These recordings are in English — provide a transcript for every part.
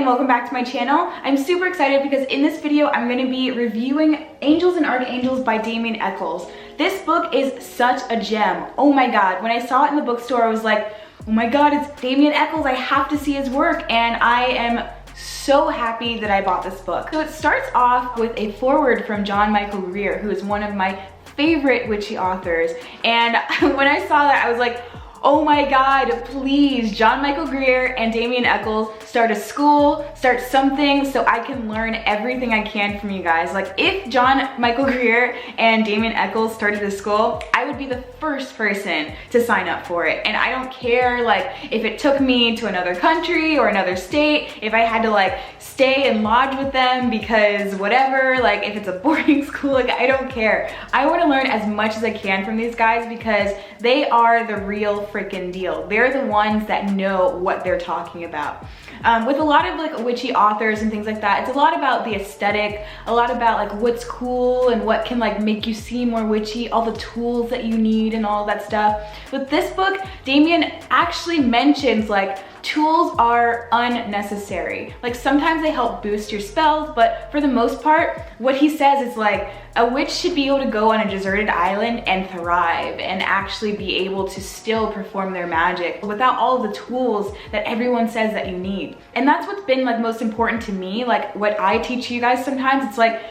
welcome back to my channel. I'm super excited because in this video I'm going to be reviewing Angels and Archangels by Damien Echols. This book is such a gem. Oh my god, when I saw it in the bookstore I was like, oh my god, it's Damien Echols, I have to see his work, and I am so happy that I bought this book. So it starts off with a foreword from John Michael Greer, who is one of my favorite witchy authors, and when I saw that I was like, oh my god, please, John Michael Greer and Damien Echols, start a school, start something so I can learn everything I can from you guys. Like, if John Michael Greer and Damien Echols started a school, I would be the first person to sign up for it. And I don't care, like, if it took me to another country or another state, if I had to, like, stay and lodge with them because whatever, like, if it's a boarding school, like, I don't care. I want to learn as much as I can from these guys because they are the real freaking deal. They're the ones that know what they're talking about. With a lot of like witchy authors and things like that, it's a lot about the aesthetic, a lot about like what's cool and what can like make you seem more witchy, all the tools that you need and all that stuff. With this book, Damien actually mentions like tools are unnecessary. Like, sometimes they help boost your spells, but for the most part, what he says is like, a witch should be able to go on a deserted island and thrive and actually be able to still perform their magic without all the tools that everyone says that you need. And that's what's been like most important to me. Like, what I teach you guys sometimes, it's like,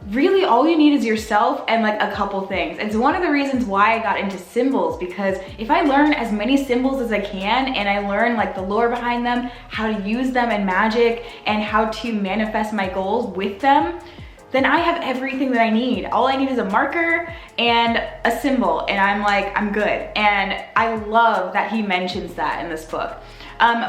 really all you need is yourself and like a couple things. It's one of the reasons why I got into symbols, because if I learn as many symbols as I can and I learn like the lore behind them, how to use them in magic and how to manifest my goals with them, then I have everything that I need. All I need is a marker and a symbol, and I'm like, I'm good. And I love that he mentions that in this book.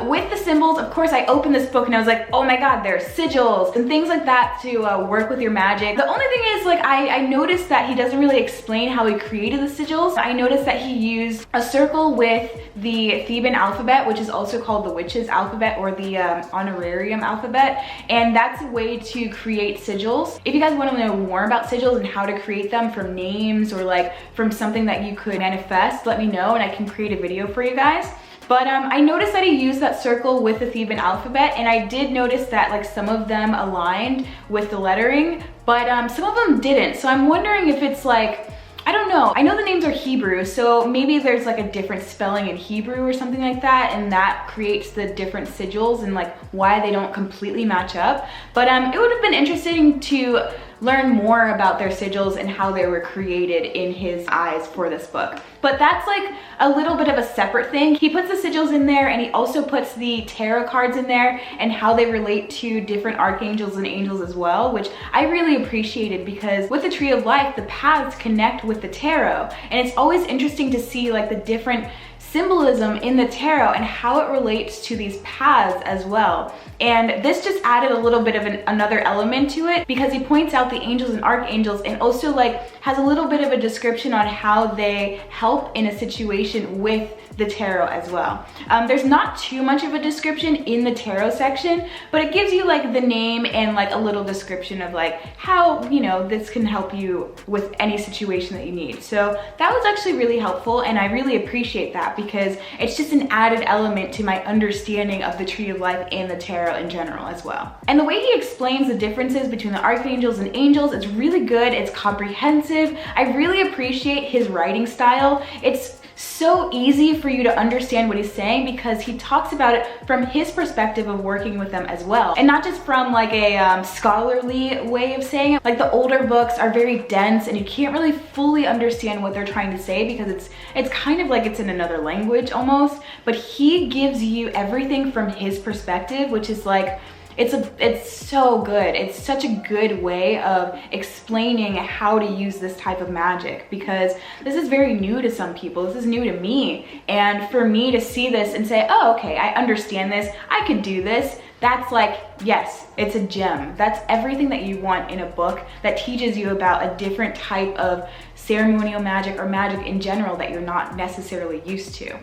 With the symbols, of course, I opened this book and I was like, oh my god, there's sigils and things like that to work with your magic. The only thing is, like, I noticed that he doesn't really explain how he created the sigils. I noticed that he used a circle with the Theban alphabet, which is also called the witch's alphabet or the honorarium alphabet, and that's a way to create sigils. If you guys want to know more about sigils and how to create them from names or like from something that you could manifest, let me know and I can create a video for you guys. But I noticed that he used that circle with the Theban alphabet, and I did notice that like some of them aligned with the lettering, but some of them didn't. So I'm wondering if it's like, I don't know. I know the names are Hebrew, so maybe there's like a different spelling in Hebrew or something like that, and that creates the different sigils and like why they don't completely match up. But it would have been interesting to learn more about their sigils and how they were created in his eyes for this book. But that's like a little bit of a separate thing. He puts the sigils in there, and he also puts the tarot cards in there and how they relate to different archangels and angels as well, which I really appreciated, because with the Tree of Life, the paths connect with the tarot, and it's always interesting to see like the different symbolism in the tarot and how it relates to these paths as well. And this just added a little bit of another element to it, because he points out the angels and archangels and also like has a little bit of a description on how they help in a situation with the tarot as well. There's not too much of a description in the tarot section, but it gives you like the name and like a little description of like how, you know, this can help you with any situation that you need. So that was actually really helpful, and I really appreciate that because it's just an added element to my understanding of the Tree of Life and the tarot in general as well. And the way he explains the differences between the archangels and angels, it's really good. It's comprehensive. I really appreciate his writing style. It's so easy for you to understand what he's saying because he talks about it from his perspective of working with them as well, and not just from like a scholarly way of saying it. Like, the older books are very dense and you can't really fully understand what they're trying to say because it's kind of like it's in another language almost, but he gives you everything from his perspective, which is like, it's so good. It's such a good way of explaining how to use this type of magic, because this is very new to some people. This is new to me, and for me to see this and say, oh, okay, I understand this, I could do this, that's like, yes, it's a gem. That's everything that you want in a book that teaches you about a different type of ceremonial magic or magic in general that you're not necessarily used to.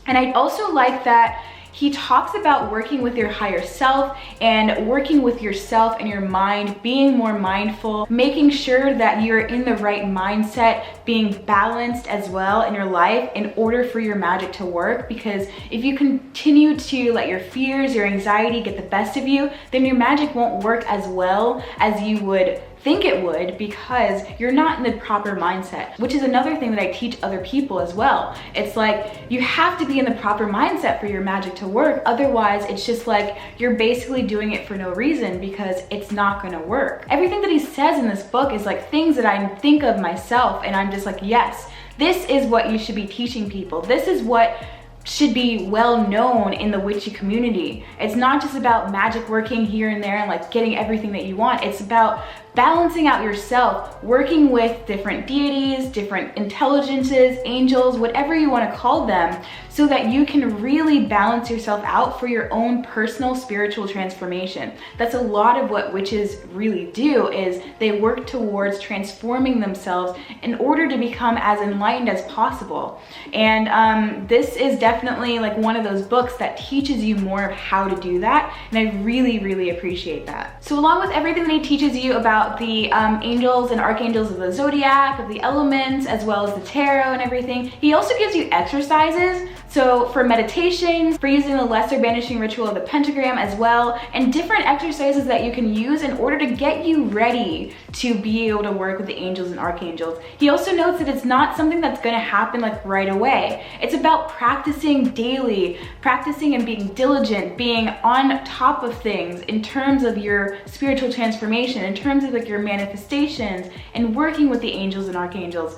And I also like that he talks about working with your higher self and working with yourself and your mind, being more mindful, making sure that you're in the right mindset, being balanced as well in your life in order for your magic to work. Because if you continue to let your fears, your anxiety get the best of you, then your magic won't work as well as you would think it would, because you're not in the proper mindset, which is another thing that I teach other people as well. It's like you have to be in the proper mindset for your magic to work. Otherwise, it's just like you're basically doing it for no reason, because it's not gonna work. Everything that he says in this book is like things that I think of myself, and I'm just like, yes, this is what you should be teaching people. This is what should be well known in the witchy community. It's not just about magic working here and there and like getting everything that you want. It's about balancing out yourself, working with different deities, different intelligences, angels, whatever you want to call them, so that you can really balance yourself out for your own personal spiritual transformation. That's a lot of what witches really do, is they work towards transforming themselves in order to become as enlightened as possible. And this is definitely like one of those books that teaches you more of how to do that, and I really appreciate that. So along with everything that he teaches you about the angels and archangels of the zodiac, of the elements, as well as the tarot and everything, he also gives you exercises. So for meditations, for using the lesser banishing ritual of the pentagram as well, and different exercises that you can use in order to get you ready to be able to work with the angels and archangels. He also notes that it's not something that's going to happen like right away. It's about practicing daily, practicing and being diligent, being on top of things in terms of your spiritual transformation, in terms of like your manifestations, and working with the angels and archangels.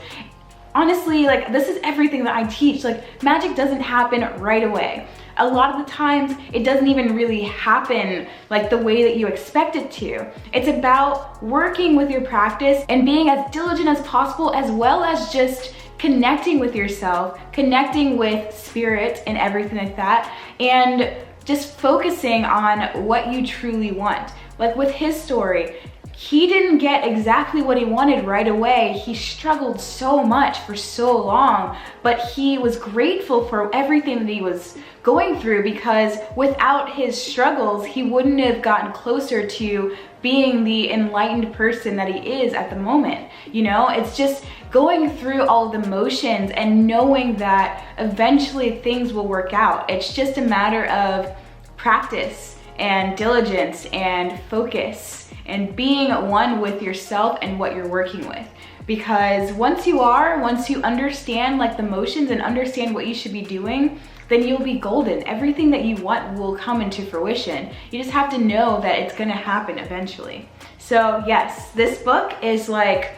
Honestly, like this is everything that I teach. Like magic doesn't happen right away. A lot of the times it doesn't even really happen like the way that you expect it to. It's about working with your practice and being as diligent as possible, as well as just connecting with yourself, connecting with spirit and everything like that, and just focusing on what you truly want. Like with his story, he didn't get exactly what he wanted right away. He struggled so much for so long, but he was grateful for everything that he was going through, because without his struggles, he wouldn't have gotten closer to being the enlightened person that he is at the moment. You know, it's just going through all the motions and knowing that eventually things will work out. It's just a matter of practice and diligence and focus and being one with yourself and what you're working with. Because once you understand like the motions and understand what you should be doing, then you'll be golden. Everything that you want will come into fruition. You just have to know that it's gonna happen eventually. So yes, this book is like,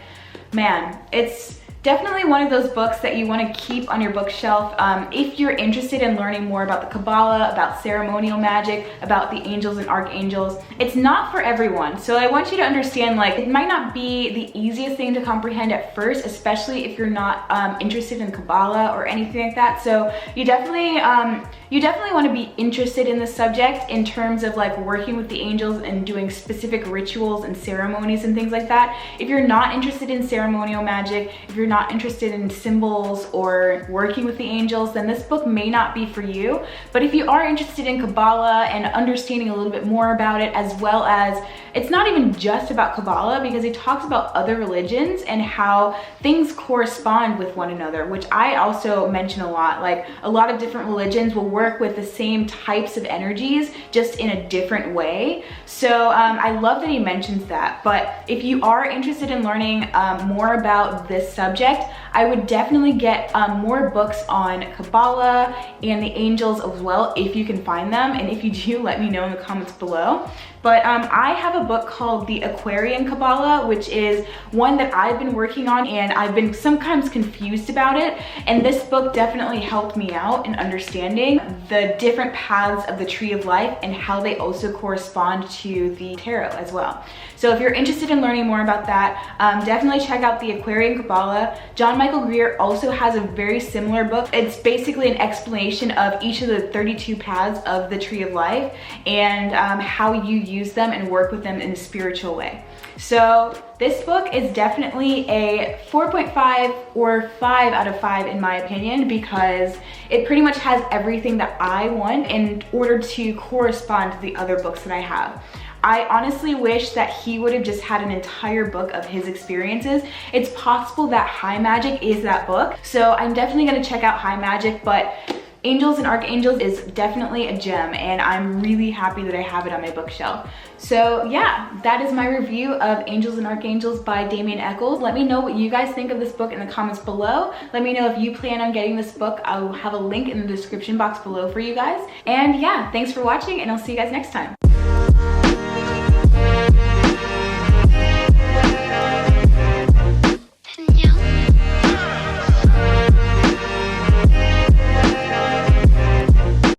man, it's definitely one of those books that you want to keep on your bookshelf if you're interested in learning more about the Kabbalah, about ceremonial magic, about the angels and archangels. It's not for everyone. So I want you to understand, like, it might not be the easiest thing to comprehend at first, especially if you're not interested in Kabbalah or anything like that. So you definitely want to be interested in this subject in terms of like working with the angels and doing specific rituals and ceremonies and things like that. If you're not interested in ceremonial magic, if you're not interested in symbols or working with the angels, then this book may not be for you. But if you are interested in Kabbalah and understanding a little bit more about it, as well as, it's not even just about Kabbalah, because it talks about other religions and how things correspond with one another, which I also mention a lot. Like a lot of different religions will work with the same types of energies, just in a different way. So I love that he mentions that. But if you are interested in learning more about this subject, I would definitely get more books on Kabbalah and the angels as well, if you can find them. And if you do, let me know in the comments below. But I have a book called The Aquarian Kabbalah, which is one that I've been working on, and I've been sometimes confused about it. And this book definitely helped me out in understanding the different paths of the tree of life and how they also correspond to the tarot as well. So if you're interested in learning more about that, definitely check out The Aquarian Kabbalah. John Michael Greer also has a very similar book. It's basically an explanation of each of the 32 paths of the tree of life and how you use them and work with them in a spiritual way. So this book is definitely a 4.5 or 5 out of 5 in my opinion, because it pretty much has everything that I want in order to correspond to the other books that I have. I honestly wish that he would have just had an entire book of his experiences. It's possible that High Magic is that book, so I'm definitely gonna check out High Magic, but Angels and Archangels is definitely a gem, and I'm really happy that I have it on my bookshelf. So yeah, that is my review of Angels and Archangels by Damien Echols. Let me know what you guys think of this book in the comments below. Let me know if you plan on getting this book. I'll have a link in the description box below for you guys. And yeah, thanks for watching, and I'll see you guys next time.